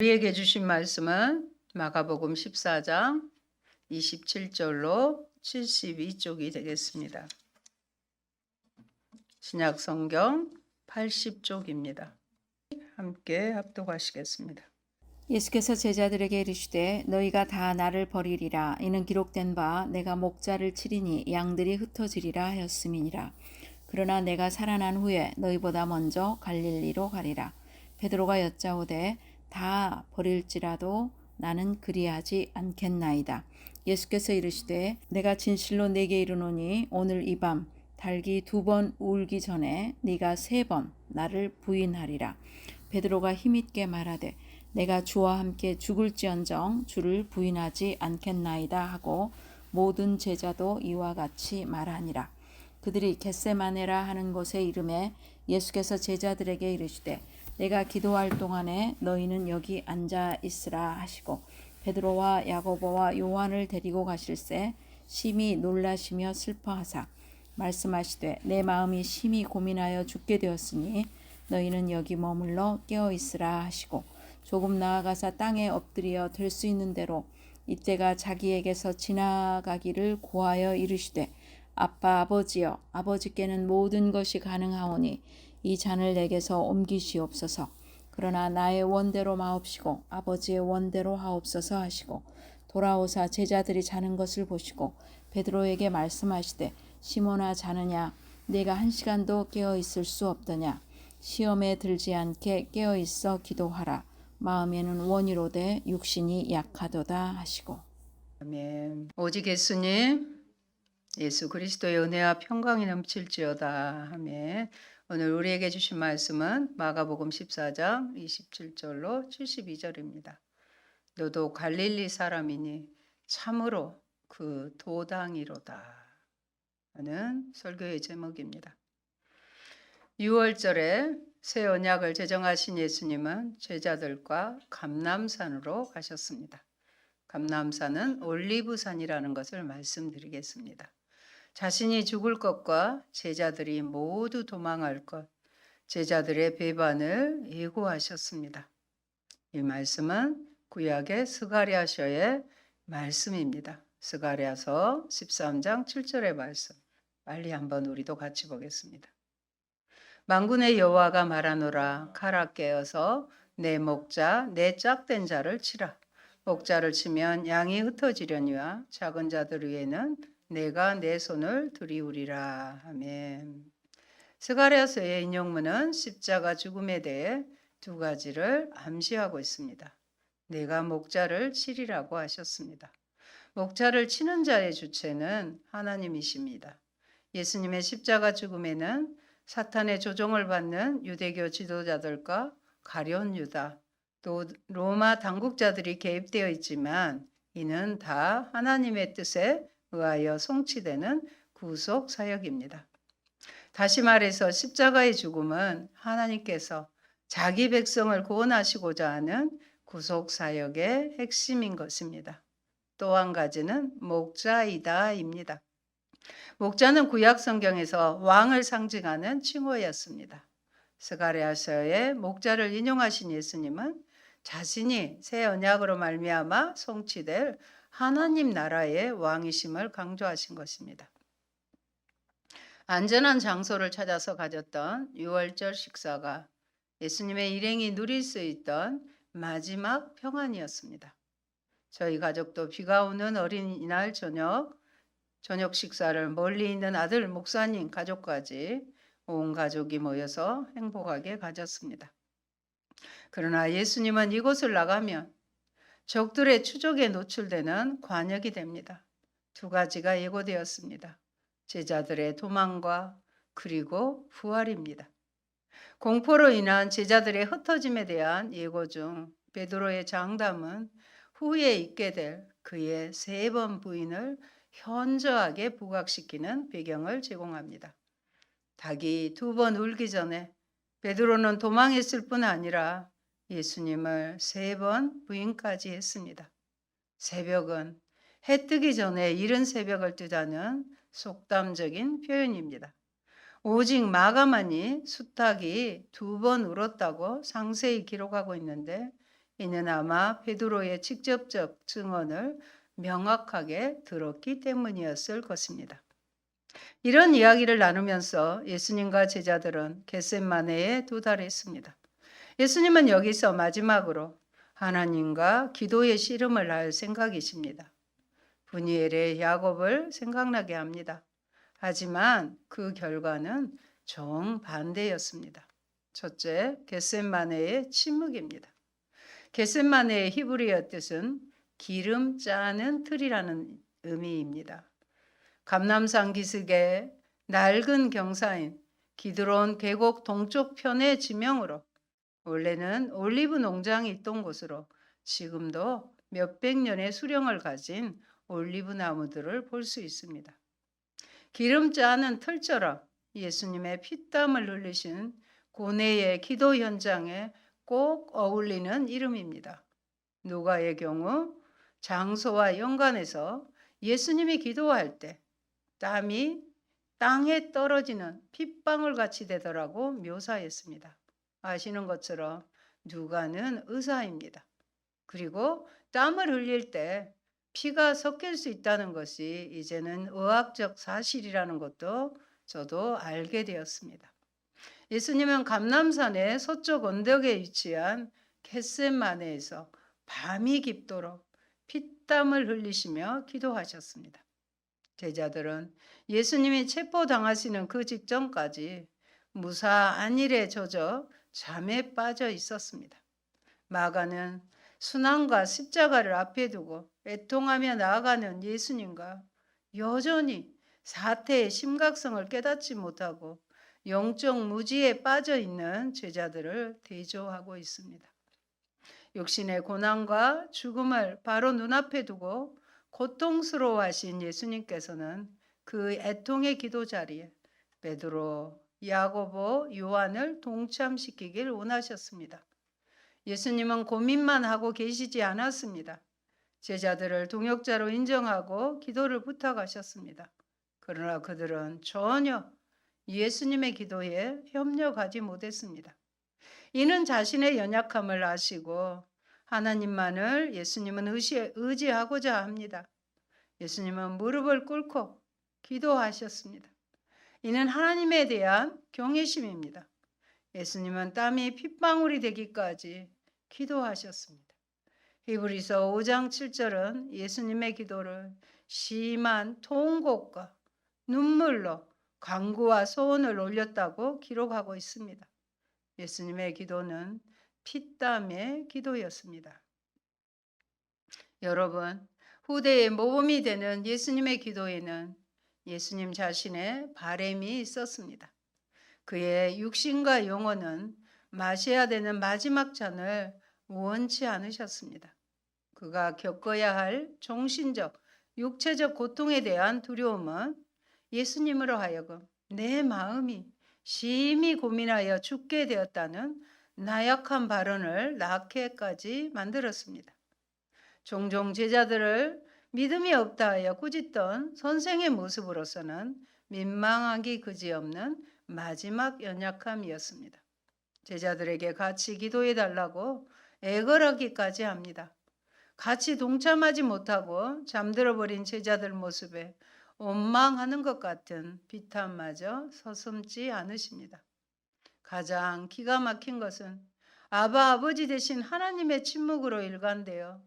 우리에게 주신 말씀은 마가복음 14장 27절로 72쪽이 되겠습니다. 신약 성경 80쪽입니다. 함께 합독하시겠습니다. 예수께서 제자들에게 이르시되 너희가 다 나를 버리리라. 이는 기록된 바 내가 목자를 치리니 양들이 흩어지리라 하였음이니라. 그러나 내가 살아난 후에 너희보다 먼저 갈릴리로 가리라. 베드로가 여짜오되 다 버릴지라도 나는 그리하지 않겠나이다. 예수께서 이르시되 내가 진실로 네게 이르노니 오늘 이 밤 닭이 2번 울기 전에 네가 3번 나를 부인하리라. 베드로가 힘있게 말하되 내가 주와 함께 죽을지언정 주를 부인하지 않겠나이다 하고 모든 제자도 이와 같이 말하니라. 그들이 겟세마네라 하는 곳에 이르매 예수께서 제자들에게 이르시되 내가 기도할 동안에 너희는 여기 앉아 있으라 하시고 베드로와 야고보와 요한을 데리고 가실새 심히 놀라시며 슬퍼하사 말씀하시되 내 마음이 심히 고민하여 죽게 되었으니 너희는 여기 머물러 깨어 있으라 하시고 조금 나아가사 땅에 엎드려 될 수 있는 대로 이때가 자기에게서 지나가기를 고하여 이르시되 아빠 아버지여 아버지께는 모든 것이 가능하오니 이 잔을 내게서 옮기시옵소서. 그러나 나의 원대로 마옵시고 아버지의 원대로 하옵소서 하시고 돌아오사 제자들이 자는 것을 보시고 베드로에게 말씀하시되 시몬아 자느냐 네가 1시간도 깨어 있을 수 없더냐 시험에 들지 않게 깨어 있어 기도하라. 마음에는 원이로되 육신이 약하도다 하시고. 아멘. 오직 예수님, 예수 그리스도의 은혜와 평강이 넘칠지어다. 아멘. 오늘 우리에게 주신 말씀은 마가복음 14장 27절로 72절입니다. 너도 갈릴리 사람이니 참으로 그 도당이로다 하는 설교의 제목입니다. 6월절에 새 언약을 제정하신 예수님은 제자들과 감람산으로 가셨습니다. 감람산은 올리브산이라는 것을 말씀드리겠습니다. 자신이 죽을 것과 제자들이 모두 도망할 것, 제자들의 배반을 예고하셨습니다. 이 말씀은 구약의 스가랴서의 말씀입니다. 스가랴서 13장 7절의 말씀. 빨리 한번 우리도 같이 보겠습니다. 만군의 여호와가 말하노라. 칼아 깨어서 내 목자 내 짝된 자를 치라. 목자를 치면 양이 흩어지려니와 작은 자들 위에는 내가 내 손을 들이우리라. 아멘. 스가랴서의 인용문은 십자가 죽음에 대해 2가지를 암시하고 있습니다. 내가 목자를 치리라고 하셨습니다. 목자를 치는 자의 주체는 하나님이십니다. 예수님의 십자가 죽음에는 사탄의 조종을 받는 유대교 지도자들과 가룟 유다, 또 로마 당국자들이 개입되어 있지만 이는 다 하나님의 뜻에 의하여 성취되는 구속 사역입니다. 다시 말해서 십자가의 죽음은 하나님께서 자기 백성을 구원하시고자 하는 구속 사역의 핵심인 것입니다. 또 한 가지는 목자이다입니다. 목자는 구약 성경에서 왕을 상징하는 칭호였습니다. 스가랴서의 목자를 인용하신 예수님은 자신이 새 언약으로 말미암아 성취될 하나님 나라의 왕이심을 강조하신 것입니다. 안전한 장소를 찾아서 가졌던 6월절 식사가 예수님의 일행이 누릴 수 있던 마지막 평안이었습니다. 저희 가족도 비가 오는 어린이날 저녁 식사를 멀리 있는 아들 목사님 가족까지 온 가족이 모여서 행복하게 가졌습니다. 그러나 예수님은 이곳을 나가면 적들의 추적에 노출되는 관역이 됩니다. 2가지가 예고되었습니다. 제자들의 도망과 그리고 부활입니다. 공포로 인한 제자들의 흩어짐에 대한 예고 중 베드로의 장담은 후에 있게 될 그의 3번 부인을 현저하게 부각시키는 배경을 제공합니다. 닭이 2번 울기 전에 베드로는 도망했을 뿐 아니라 예수님을 3번 부인까지 했습니다. 새벽은 해 뜨기 전에 이른 새벽을 뜻하는 속담적인 표현입니다. 오직 마가만이 수탉이 2번 울었다고 상세히 기록하고 있는데 이는 아마 베드로의 직접적 증언을 명확하게 들었기 때문이었을 것입니다. 이런 이야기를 나누면서 예수님과 제자들은 겟셋마네에 도달했습니다. 예수님은 여기서 마지막으로 하나님과 기도의 씨름을 할 생각이십니다. 분이엘의 야곱을 생각나게 합니다. 하지만 그 결과는 정반대였습니다. 첫째, 겟셋마네의 침묵입니다. 겟셋마네의 히브리어 뜻은 기름 짜는 틀이라는 의미입니다. 감람산 기슭의 낡은 경사인 기드론 계곡 동쪽 편의 지명으로 원래는 올리브 농장이 있던 곳으로 지금도 몇백 년의 수령을 가진 올리브 나무들을 볼 수 있습니다. 기름 짜는 틀처럼 예수님의 피땀을 흘리신 고뇌의 기도 현장에 꼭 어울리는 이름입니다. 누가의 경우 장소와 연관해서 예수님이 기도할 때 땀이 땅에 떨어지는 핏방울 같이 되더라고 묘사했습니다. 아시는 것처럼 누가는 의사입니다. 그리고 땀을 흘릴 때 피가 섞일 수 있다는 것이 이제는 의학적 사실이라는 것도 저도 알게 되었습니다. 예수님은 감람산의 서쪽 언덕에 위치한 겟셋마네에서 밤이 깊도록 피땀을 흘리시며 기도하셨습니다. 제자들은 예수님이 체포당하시는 그 직전까지 무사 안일에 젖어 잠에 빠져 있었습니다. 마가는 순환과 십자가를 앞에 두고 애통하며 나아가는 예수님과 여전히 사태의 심각성을 깨닫지 못하고 영적 무지에 빠져 있는 제자들을 대조하고 있습니다. 육신의 고난과 죽음을 바로 눈앞에 두고 고통스러워하신 예수님께서는 그 애통의 기도 자리에 베드로, 야고보, 요한을 동참시키길 원하셨습니다. 예수님은 고민만 하고 계시지 않았습니다. 제자들을 동역자로 인정하고 기도를 부탁하셨습니다. 그러나 그들은 전혀 예수님의 기도에 협력하지 못했습니다. 이는 자신의 연약함을 아시고 하나님만을 예수님은 의지하고자 합니다. 예수님은 무릎을 꿇고 기도하셨습니다. 이는 하나님에 대한 경외심입니다. 예수님은 땀이 핏방울이 되기까지 기도하셨습니다. 히브리서 5장 7절은 예수님의 기도를 심한 통곡과 눈물로 간구와 소원을 올렸다고 기록하고 있습니다. 예수님의 기도는 피땀의 기도였습니다. 여러분, 후대의 모범이 되는 예수님의 기도에는 예수님 자신의 바램이 있었습니다. 그의 육신과 영혼은 마셔야 되는 마지막 잔을 원치 않으셨습니다. 그가 겪어야 할 정신적, 육체적 고통에 대한 두려움은 예수님으로 하여금 내 마음이 심히 고민하여 죽게 되었다는 나약한 발언을 낳게까지 만들었습니다. 종종 제자들을 믿음이 없다 하여 꾸짖던 선생의 모습으로서는 민망하기 그지없는 마지막 연약함이었습니다. 제자들에게 같이 기도해 달라고 애걸하기까지 합니다. 같이 동참하지 못하고 잠들어 버린 제자들 모습에 원망하는 것 같은 비탄마저 서슴지 않으십니다. 가장 기가 막힌 것은 아버지 되신 하나님의 침묵으로 일관되어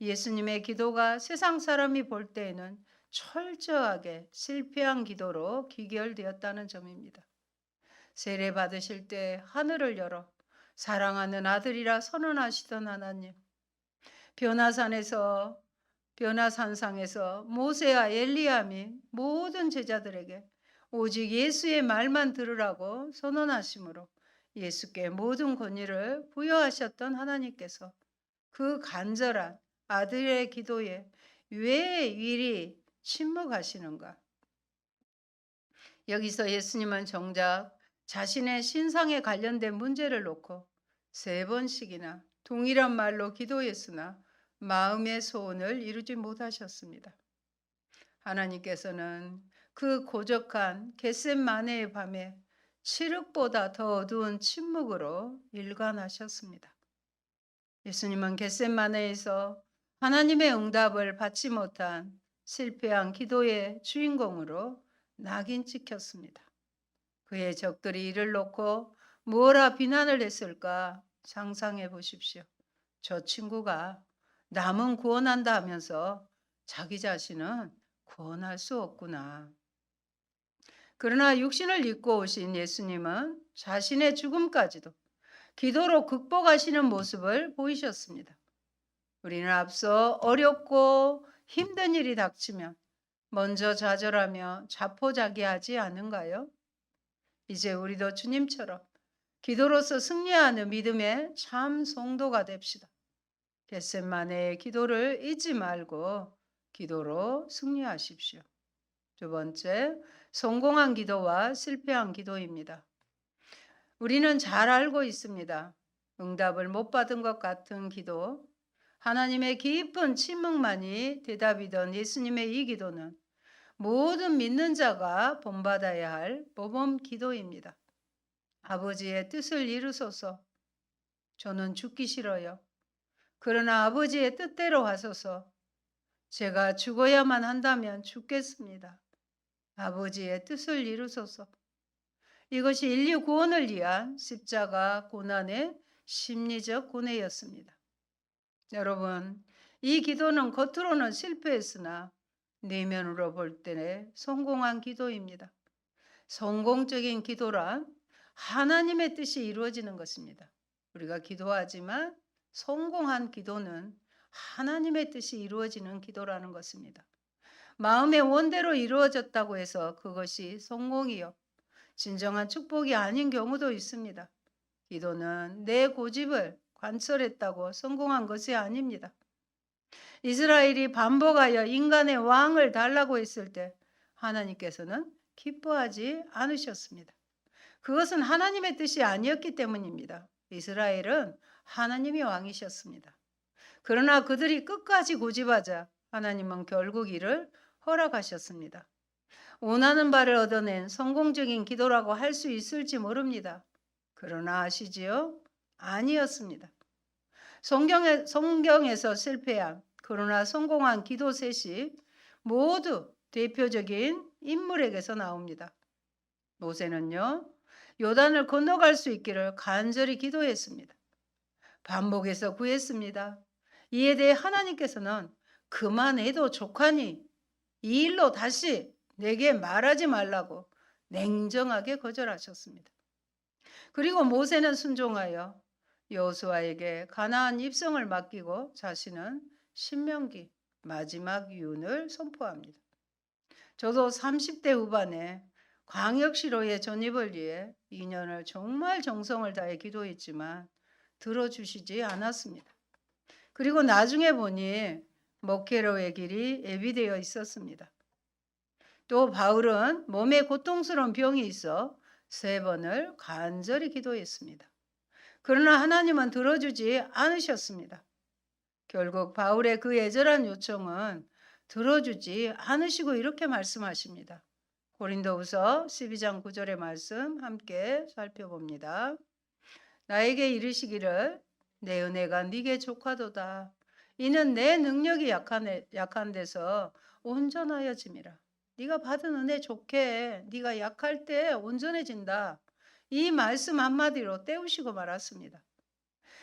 예수님의 기도가 세상 사람이 볼 때에는 철저하게 실패한 기도로 귀결되었다는 점입니다. 세례 받으실 때 하늘을 열어 사랑하는 아들이라 선언하시던 하나님, 변화산상에서 모세와 엘리야 및 모든 제자들에게 오직 예수의 말만 들으라고 선언하심으로 예수께 모든 권위를 부여하셨던 하나님께서 그 간절한 아들의 기도에 왜 이리 침묵하시는가? 여기서 예수님은 정작 자신의 신상에 관련된 문제를 놓고 3번씩이나 동일한 말로 기도했으나 마음의 소원을 이루지 못하셨습니다. 하나님께서는 그 고적한 겟셋마네의 밤에 칠흑보다 더 어두운 침묵으로 일관하셨습니다. 예수님은 겟셋마네에서 하나님의 응답을 받지 못한 실패한 기도의 주인공으로 낙인 찍혔습니다. 그의 적들이 이를 놓고 무엇라 비난을 했을까 상상해 보십시오. 저 친구가 남은 구원한다 하면서 자기 자신은 구원할 수 없구나. 그러나 육신을 입고 오신 예수님은 자신의 죽음까지도 기도로 극복하시는 모습을 보이셨습니다. 우리는 앞서 어렵고 힘든 일이 닥치면 먼저 좌절하며 자포자기하지 않은가요? 이제 우리도 주님처럼 기도로서 승리하는 믿음의 참 성도가 됩시다. 겟셋마네의 기도를 잊지 말고 기도로 승리하십시오. 두 번째, 성공한 기도와 실패한 기도입니다. 우리는 잘 알고 있습니다. 응답을 못 받은 것 같은 기도, 하나님의 깊은 침묵만이 대답이던 예수님의 이 기도는 모든 믿는 자가 본받아야 할 모범 기도입니다. 아버지의 뜻을 이루소서. 저는 죽기 싫어요. 그러나 아버지의 뜻대로 하소서. 제가 죽어야만 한다면 죽겠습니다. 아버지의 뜻을 이루소서. 이것이 인류 구원을 위한 십자가 고난의 심리적 고뇌였습니다. 여러분, 이 기도는 겉으로는 실패했으나 내면으로 볼 때는 성공한 기도입니다. 성공적인 기도란 하나님의 뜻이 이루어지는 것입니다. 우리가 기도하지만 성공한 기도는 하나님의 뜻이 이루어지는 기도라는 것입니다. 마음의 원대로 이루어졌다고 해서 그것이 성공이요. 진정한 축복이 아닌 경우도 있습니다. 기도는 내 고집을 관철했다고 성공한 것이 아닙니다. 이스라엘이 반복하여 인간의 왕을 달라고 했을 때 하나님께서는 기뻐하지 않으셨습니다. 그것은 하나님의 뜻이 아니었기 때문입니다. 이스라엘은 하나님이 왕이셨습니다. 그러나 그들이 끝까지 고집하자 하나님은 결국 이를 허락하셨습니다. 원하는 바를 얻어낸 성공적인 기도라고 할 수 있을지 모릅니다. 그러나 아시지요? 아니었습니다. 성경에서 실패한 그러나 성공한 기도 셋이 모두 대표적인 인물에게서 나옵니다. 모세는요, 요단을 건너갈 수 있기를 간절히 기도했습니다. 반복해서 구했습니다. 이에 대해 하나님께서는 그만해도 족하니 이 일로 다시 내게 말하지 말라고 냉정하게 거절하셨습니다. 그리고 모세는 순종하여 여호수아에게 가나안 입성을 맡기고 자신은 신명기 마지막 유언을 선포합니다. 저도 30대 후반에 광역시로의 전입을 위해 2년을 정말 정성을 다해 기도했지만 들어주시지 않았습니다. 그리고 나중에 보니 목회로의 길이 예비되어 있었습니다. 또 바울은 몸에 고통스러운 병이 있어 3번을 간절히 기도했습니다. 그러나 하나님은 들어주지 않으셨습니다. 결국 바울의 그 애절한 요청은 들어주지 않으시고 이렇게 말씀하십니다. 고린도후서 12장 9절의 말씀 함께 살펴봅니다. 나에게 이르시기를 내 은혜가 네게 족하도다. 이는 내 능력이 약한 데서 온전하여짐이라. 네가 받은 은혜 좋게 네가 약할 때 온전해진다. 이 말씀 한마디로 때우시고 말았습니다.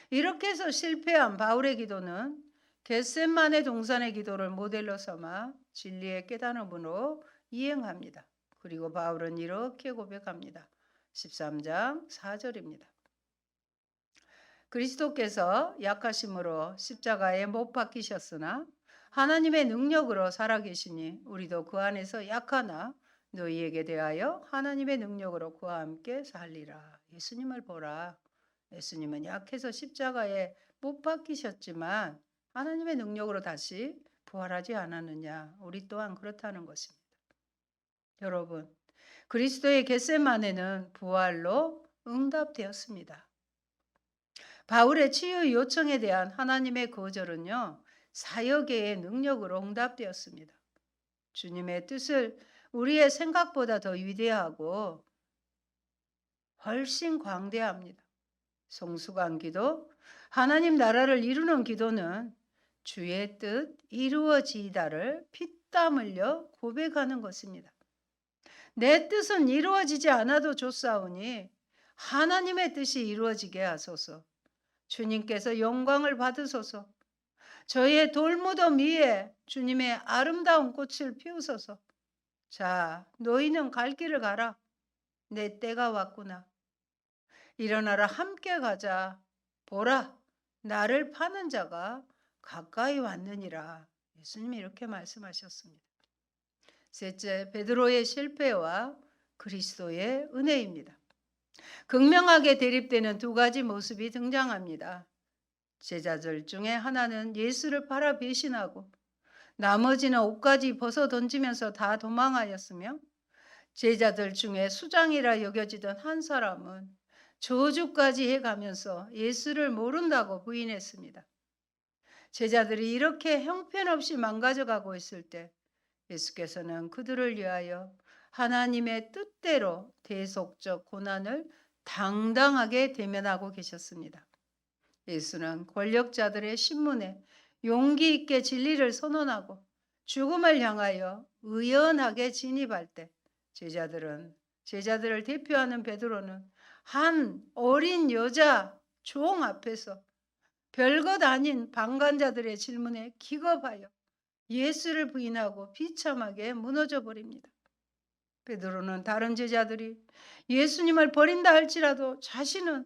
이렇게 해서 실패한 바울의 기도는 겟셋마네 동산의 기도를 모델로 삼아 진리의 깨달음으로 이행합니다. 그리고 바울은 이렇게 고백합니다. 13장 4절입니다. 그리스도께서 약하심으로 십자가에 못 박히셨으나 하나님의 능력으로 살아계시니 우리도 그 안에서 약하나 너희에게 대하여 하나님의 능력으로 그와 함께 살리라. 예수님을 보라. 예수님은 약해서 십자가에 못 박히셨지만 하나님의 능력으로 다시 부활하지 않았느냐. 우리 또한 그렇다는 것입니다. 여러분, 그리스도의 겟셋마네는 부활로 응답되었습니다. 바울의 치유 요청에 대한 하나님의 거절은요, 사역의 능력으로 응답되었습니다. 주님의 뜻을 우리의 생각보다 더 위대하고 훨씬 광대합니다. 성숙한 기도, 하나님 나라를 이루는 기도는 주의 뜻 이루어지이다를 피땀 흘려 고백하는 것입니다. 내 뜻은 이루어지지 않아도 좋사오니 하나님의 뜻이 이루어지게 하소서. 주님께서 영광을 받으소서. 저희의 돌무덤 위에 주님의 아름다운 꽃을 피우소서. 자, 너희는 갈 길을 가라. 내 때가 왔구나. 일어나라, 함께 가자. 보라, 나를 파는 자가 가까이 왔느니라. 예수님이 이렇게 말씀하셨습니다. 셋째, 베드로의 실패와 그리스도의 은혜입니다. 극명하게 대립되는 두 가지 모습이 등장합니다. 제자들 중에 하나는 예수를 팔아 배신하고 나머지는 옷까지 벗어 던지면서 다 도망하였으며, 제자들 중에 수장이라 여겨지던 한 사람은 저주까지 해가면서 예수를 모른다고 부인했습니다. 제자들이 이렇게 형편없이 망가져가고 있을 때 예수께서는 그들을 위하여 하나님의 뜻대로 대속적 고난을 당당하게 대면하고 계셨습니다. 예수는 권력자들의 신문에 용기 있게 진리를 선언하고 죽음을 향하여 의연하게 진입할 때 제자들을 대표하는 베드로는 한 어린 여자 종 앞에서 별것 아닌 방관자들의 질문에 기겁하여 예수를 부인하고 비참하게 무너져 버립니다. 베드로는 다른 제자들이 예수님을 버린다 할지라도 자신은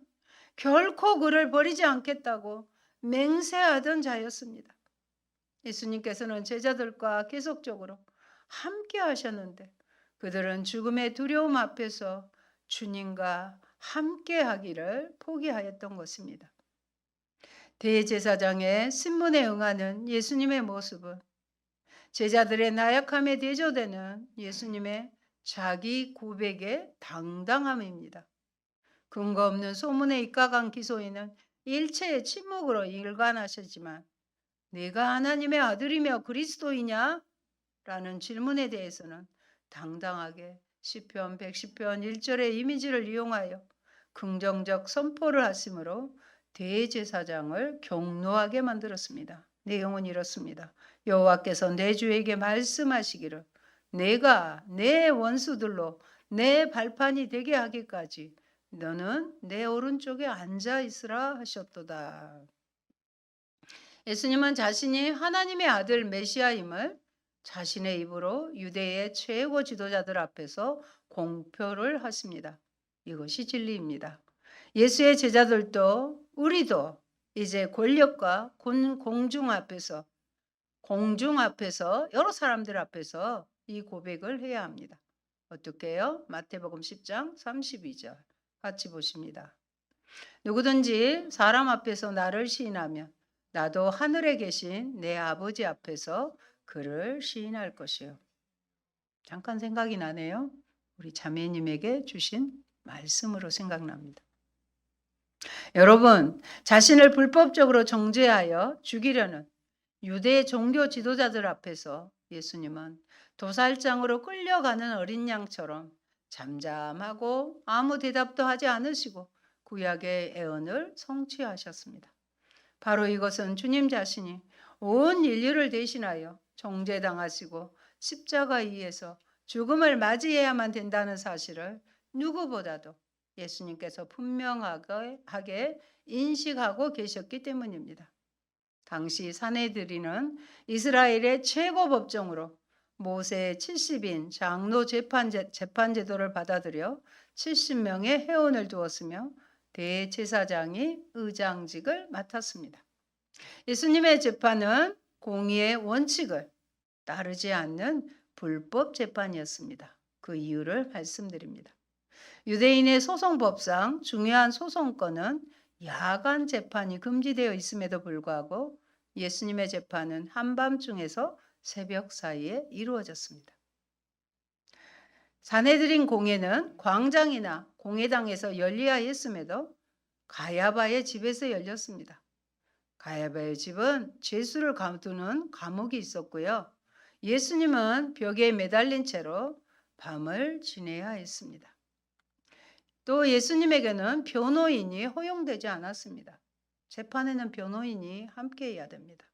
결코 그를 버리지 않겠다고 맹세하던 자였습니다. 예수님께서는 제자들과 계속적으로 함께 하셨는데 그들은 죽음의 두려움 앞에서 주님과 함께 하기를 포기하였던 것입니다. 대제사장의 신문에 응하는 예수님의 모습은 제자들의 나약함에 대조되는 예수님의 자기 고백의 당당함입니다. 근거 없는 소문에 입각한 기소인은 일체의 침묵으로 일관하셨지만 네가 하나님의 아들이며 그리스도이냐? 라는 질문에 대해서는 당당하게 시편 110편 1절의 이미지를 이용하여 긍정적 선포를 하심으로 대제사장을 격노하게 만들었습니다. 내용은 이렇습니다. 여호와께서 내 주에게 말씀하시기를 내가 내 원수들로 내 발판이 되게 하기까지 너는 내 오른쪽에 앉아 있으라 하셨도다. 예수님은 자신이 하나님의 아들 메시아임을 자신의 입으로 유대의 최고 지도자들 앞에서 공표를 하십니다. 이것이 진리입니다. 예수의 제자들도 우리도 이제 권력과 공중 앞에서 여러 사람들 앞에서 이 고백을 해야 합니다. 어떻게 해요? 마태복음 10장 32절 같이 보십니다. 누구든지 사람 앞에서 나를 시인하면 나도 하늘에 계신 내 아버지 앞에서 그를 시인할 것이요. 잠깐 생각이 나네요. 우리 자매님에게 주신 말씀으로 생각납니다. 여러분, 자신을 불법적으로 정죄하여 죽이려는 유대 종교 지도자들 앞에서 예수님은 도살장으로 끌려가는 어린 양처럼 잠잠하고 아무 대답도 하지 않으시고 구약의 애언을 성취하셨습니다. 바로 이것은 주님 자신이 온 인류를 대신하여 정죄당하시고 십자가 위에서 죽음을 맞이해야만 된다는 사실을 누구보다도 예수님께서 분명하게 인식하고 계셨기 때문입니다. 당시 사내들이는 이스라엘의 최고 법정으로 모세의 70인 장로 재판 제도를 받아들여 70명의 회원을 두었으며 대제사장이 의장직을 맡았습니다. 예수님의 재판은 공의의 원칙을 따르지 않는 불법 재판이었습니다. 그 이유를 말씀드립니다. 유대인의 소송법상 중요한 소송권은 야간 재판이 금지되어 있음에도 불구하고 예수님의 재판은 한밤중에서 새벽 사이에 이루어졌습니다. 사내들인 공회는 광장이나 공회당에서 열려야 했음에도 가야바의 집에서 열렸습니다. 가야바의 집은 죄수를 가두는 감옥이 있었고요. 예수님은 벽에 매달린 채로 밤을 지내야 했습니다. 또 예수님에게는 변호인이 허용되지 않았습니다. 재판에는 변호인이 함께해야 됩니다.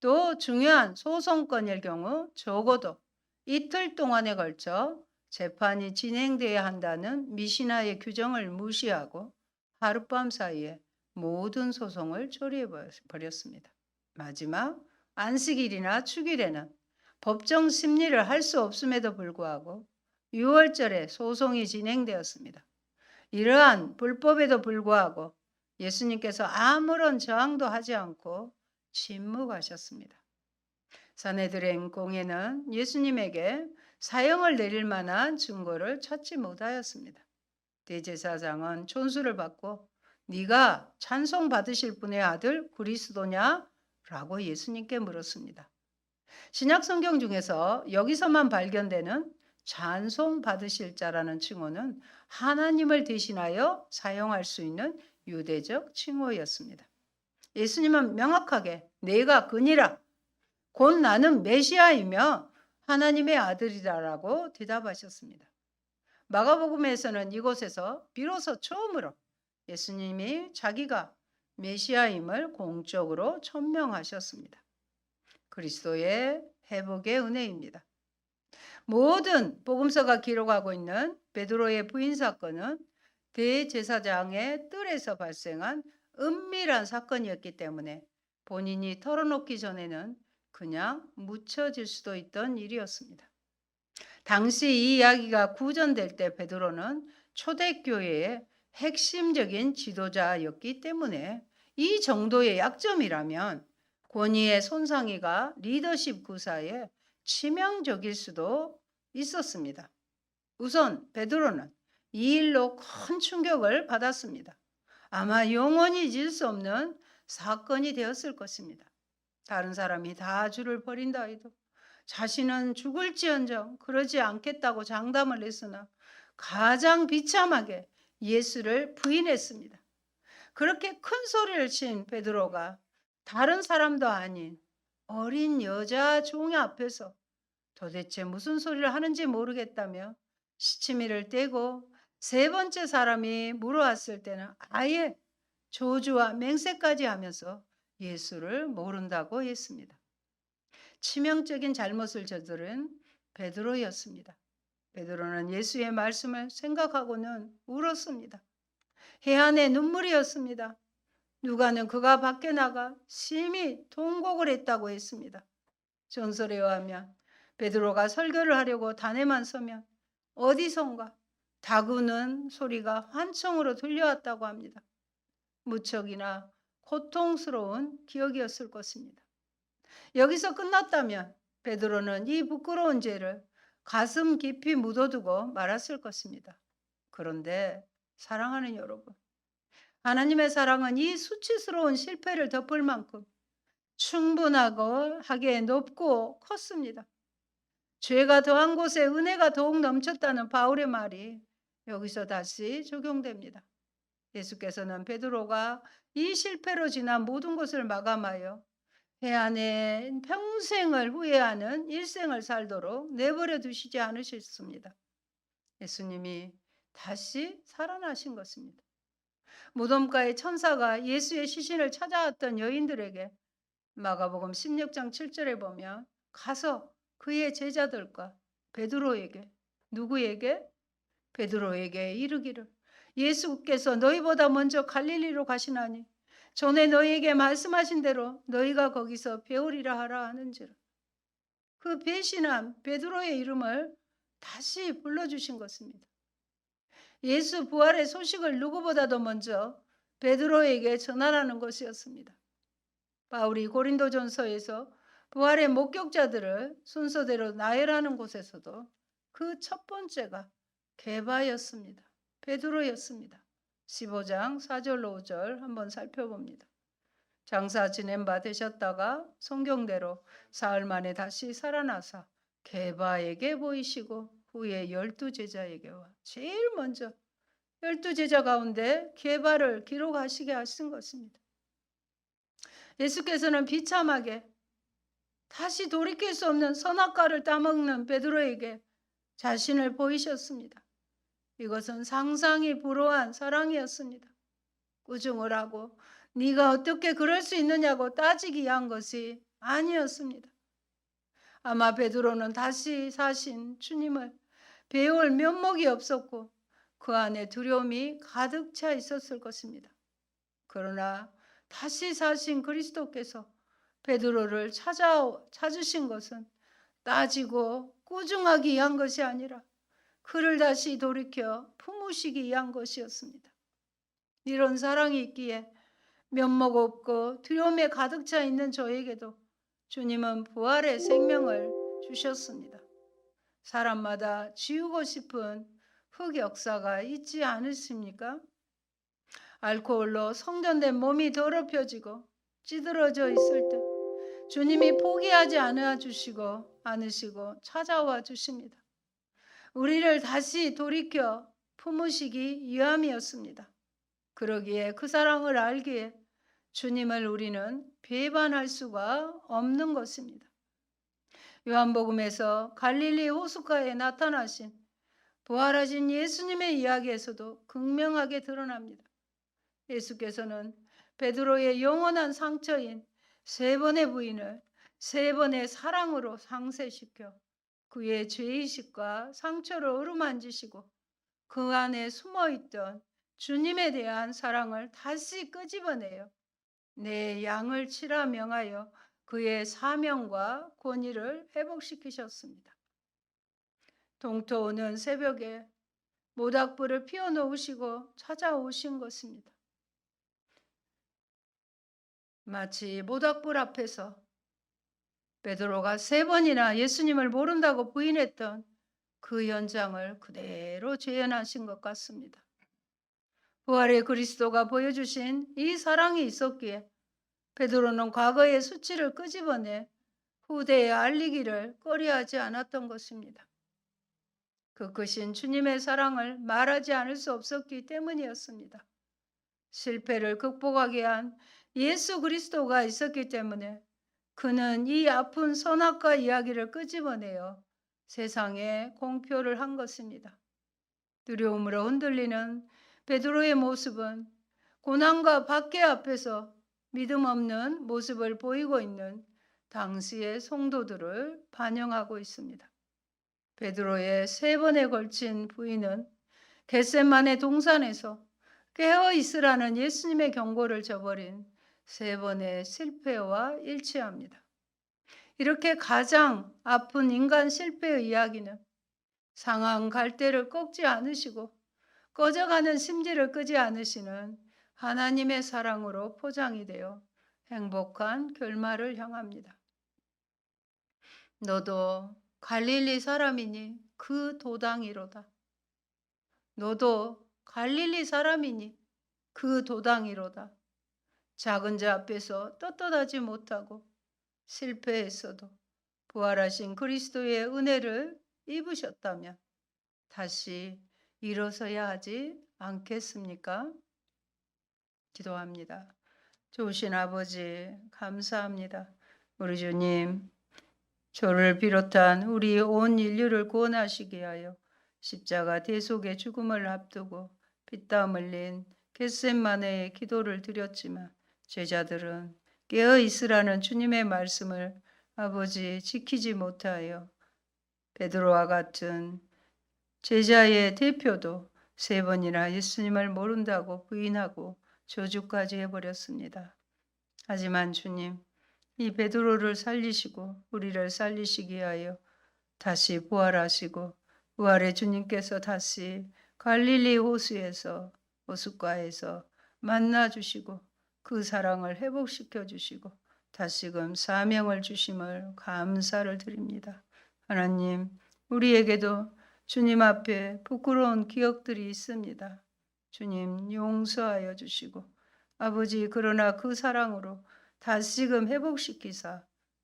또 중요한 소송건일 경우 적어도 이틀 동안에 걸쳐 재판이 진행돼야 한다는 미시나의 규정을 무시하고 하룻밤 사이에 모든 소송을 처리해 버렸습니다. 마지막 안식일이나 축일에는 법정 심리를 할 수 없음에도 불구하고 6월절에 소송이 진행되었습니다. 이러한 불법에도 불구하고 예수님께서 아무런 저항도 하지 않고 침묵하셨습니다. 사내들의 공회는 예수님에게 사형을 내릴 만한 증거를 찾지 못하였습니다. 대제사장은 촌수를 받고 네가 찬송 받으실 분의 아들 그리스도냐? 라고 예수님께 물었습니다. 신약 성경 중에서 여기서만 발견되는 찬송 받으실 자라는 칭호는 하나님을 대신하여 사용할 수 있는 유대적 칭호였습니다. 예수님은 명확하게 내가 그니라 곧 나는 메시아이며 하나님의 아들이다라고 대답하셨습니다. 마가복음에서는 이곳에서 비로소 처음으로 예수님이 자기가 메시아임을 공적으로 천명하셨습니다. 그리스도의 회복의 은혜입니다. 모든 복음서가 기록하고 있는 베드로의 부인 사건은 대제사장의 뜰에서 발생한 은밀한 사건이었기 때문에 본인이 털어놓기 전에는 그냥 묻혀질 수도 있던 일이었습니다. 당시 이 이야기가 구전될 때 베드로는 초대교회의 핵심적인 지도자였기 때문에 이 정도의 약점이라면 권위의 손상이가 리더십 구사에 치명적일 수도 있었습니다. 우선 베드로는 이 일로 큰 충격을 받았습니다. 아마 영원히 잊을 수 없는 사건이 되었을 것입니다. 다른 사람이 다 주를 버린다 해도 자신은 죽을지언정 그러지 않겠다고 장담을 했으나 가장 비참하게 예수를 부인했습니다. 그렇게 큰 소리를 친 베드로가 다른 사람도 아닌 어린 여자 종이 앞에서 도대체 무슨 소리를 하는지 모르겠다며 시치미를 떼고 세 번째 사람이 물어왔을 때는 아예 저주와 맹세까지 하면서 예수를 모른다고 했습니다. 치명적인 잘못을 저지른 베드로였습니다. 베드로는 예수의 말씀을 생각하고는 울었습니다. 해안의 눈물이었습니다. 누가는 그가 밖에 나가 심히 통곡을 했다고 했습니다. 전설에 의하면 베드로가 설교를 하려고 단에만 서면 어디선가 다구는 소리가 환청으로 들려왔다고 합니다. 무척이나 고통스러운 기억이었을 것입니다. 여기서 끝났다면 베드로는 이 부끄러운 죄를 가슴 깊이 묻어두고 말았을 것입니다. 그런데 사랑하는 여러분, 하나님의 사랑은 이 수치스러운 실패를 덮을 만큼 충분하고 하게 높고 컸습니다. 죄가 더한 곳에 은혜가 더욱 넘쳤다는 바울의 말이 여기서 다시 적용됩니다. 예수께서는 베드로가 이 실패로 지난 모든 것을 마감하여 해안에 평생을 후회하는 일생을 살도록 내버려 두시지 않으셨습니다. 예수님이 다시 살아나신 것입니다. 무덤가의 천사가 예수의 시신을 찾아왔던 여인들에게 마가복음 16장 7절에 보면 가서 그의 제자들과 베드로에게 누구에게? 베드로에게 이르기를 예수께서 너희보다 먼저 갈릴리로 가시나니 전에 너희에게 말씀하신 대로 너희가 거기서 배우리라 하라 하는지라. 그 배신한 베드로의 이름을 다시 불러주신 것입니다. 예수 부활의 소식을 누구보다도 먼저 베드로에게 전하라는 것이었습니다. 바울이 고린도전서에서 부활의 목격자들을 순서대로 나열하는 곳에서도 그 첫 번째가 게바였습니다. 베드로였습니다. 15장 4절로 5절 한번 살펴봅니다. 장사 지낸 바 되셨다가 성경대로 사흘 만에 다시 살아나사 게바에게 보이시고 후에 12제자에게와 제일 먼저 12제자 가운데 게바를 기록하시게 하신 것입니다. 예수께서는 비참하게 다시 돌이킬 수 없는 선악과를 따먹는 베드로에게 자신을 보이셨습니다. 이것은 상상이 불허한 사랑이었습니다. 꾸중을 하고 네가 어떻게 그럴 수 있느냐고 따지기 위한 것이 아니었습니다. 아마 베드로는 다시 사신 주님을 배울 면목이 없었고 그 안에 두려움이 가득 차 있었을 것입니다. 그러나 다시 사신 그리스도께서 베드로를 찾으신 것은 따지고 꾸중하기 위한 것이 아니라 그를 다시 돌이켜 품으시기 위한 것이었습니다. 이런 사랑이 있기에 면목 없고 두려움에 가득 차 있는 저에게도 주님은 부활의 생명을 주셨습니다. 사람마다 지우고 싶은 흑역사가 있지 않으십니까? 알코올로 성전된 몸이 더럽혀지고 찌들어져 있을 때 주님이 포기하지 않으시고 찾아와 주십니다. 우리를 다시 돌이켜 품으시기 위함이었습니다. 그러기에 그 사랑을 알기에 주님을 우리는 배반할 수가 없는 것입니다. 요한복음에서 갈릴리 호숫가에 나타나신 부활하신 예수님의 이야기에서도 극명하게 드러납니다. 예수께서는 베드로의 영원한 상처인 세 번의 부인을 세 번의 사랑으로 상쇄시켜 그의 죄의식과 상처를 어루만지시고 그 안에 숨어있던 주님에 대한 사랑을 다시 끄집어내요. 내 양을 치라 명하여 그의 사명과 권위를 회복시키셨습니다. 동토오는 새벽에 모닥불을 피워놓으시고 찾아오신 것입니다. 마치 모닥불 앞에서 베드로가 세 번이나 예수님을 모른다고 부인했던 그 현장을 그대로 재현하신 것 같습니다. 부활의 그리스도가 보여주신 이 사랑이 있었기에 베드로는 과거의 수치를 끄집어내 후대에 알리기를 꺼려하지 않았던 것입니다. 그 크신 주님의 사랑을 말하지 않을 수 없었기 때문이었습니다. 실패를 극복하게 한 예수 그리스도가 있었기 때문에 그는 이 아픈 선악과 이야기를 끄집어내어 세상에 공표를 한 것입니다. 두려움으로 흔들리는 베드로의 모습은 고난과 박해 앞에서 믿음 없는 모습을 보이고 있는 당시의 성도들을 반영하고 있습니다. 베드로의 세 번에 걸친 부인은 겟세마네 동산에서 깨어 있으라는 예수님의 경고를 저버린 세 번의 실패와 일치합니다. 이렇게 가장 아픈 인간 실패의 이야기는 상한 갈대를 꺾지 않으시고 꺼져가는 심지를 끄지 않으시는 하나님의 사랑으로 포장이 되어 행복한 결말을 향합니다. 너도 갈릴리 사람이니 그 도당이로다. 너도 갈릴리 사람이니 그 도당이로다. 작은 자 앞에서 떳떳하지 못하고 실패했어도 부활하신 그리스도의 은혜를 입으셨다면 다시 일어서야 하지 않겠습니까? 기도합니다. 좋으신 아버지 감사합니다. 우리 주님, 저를 비롯한 우리 온 인류를 구원하시게 하여 십자가 대속의 죽음을 앞두고 피땀 흘린 겟세마네의 기도를 드렸지만 제자들은 깨어 있으라는 주님의 말씀을 아버지 지키지 못하여 베드로와 같은 제자의 대표도 세 번이나 예수님을 모른다고 부인하고 저주까지 해버렸습니다. 하지만 주님, 이 베드로를 살리시고 우리를 살리시기 위하여 다시 부활하시고 부활의 주님께서 다시 갈릴리 호숫가에서 만나 주시고 그 사랑을 회복시켜 주시고 다시금 사명을 주심을 감사를 드립니다. 하나님, 우리에게도 주님 앞에 부끄러운 기억들이 있습니다. 주님 용서하여 주시고 아버지, 그러나 그 사랑으로 다시금 회복시키사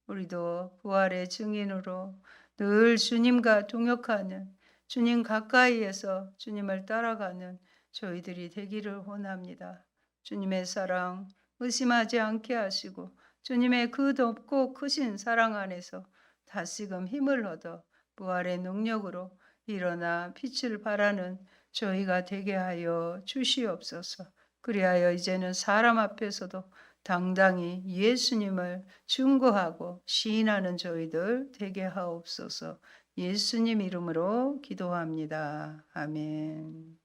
우리도 부활의 증인으로 늘 주님과 동역하는, 주님 가까이에서 주님을 따라가는 저희들이 되기를 원합니다. 주님의 사랑 의심하지 않게 하시고 주님의 그 높고 크신 사랑 안에서 다시금 힘을 얻어 부활의 능력으로 일어나 빛을 발하는 저희가 되게 하여 주시옵소서. 그리하여 이제는 사람 앞에서도 당당히 예수님을 증거하고 시인하는 저희들 되게 하옵소서. 예수님 이름으로 기도합니다. 아멘.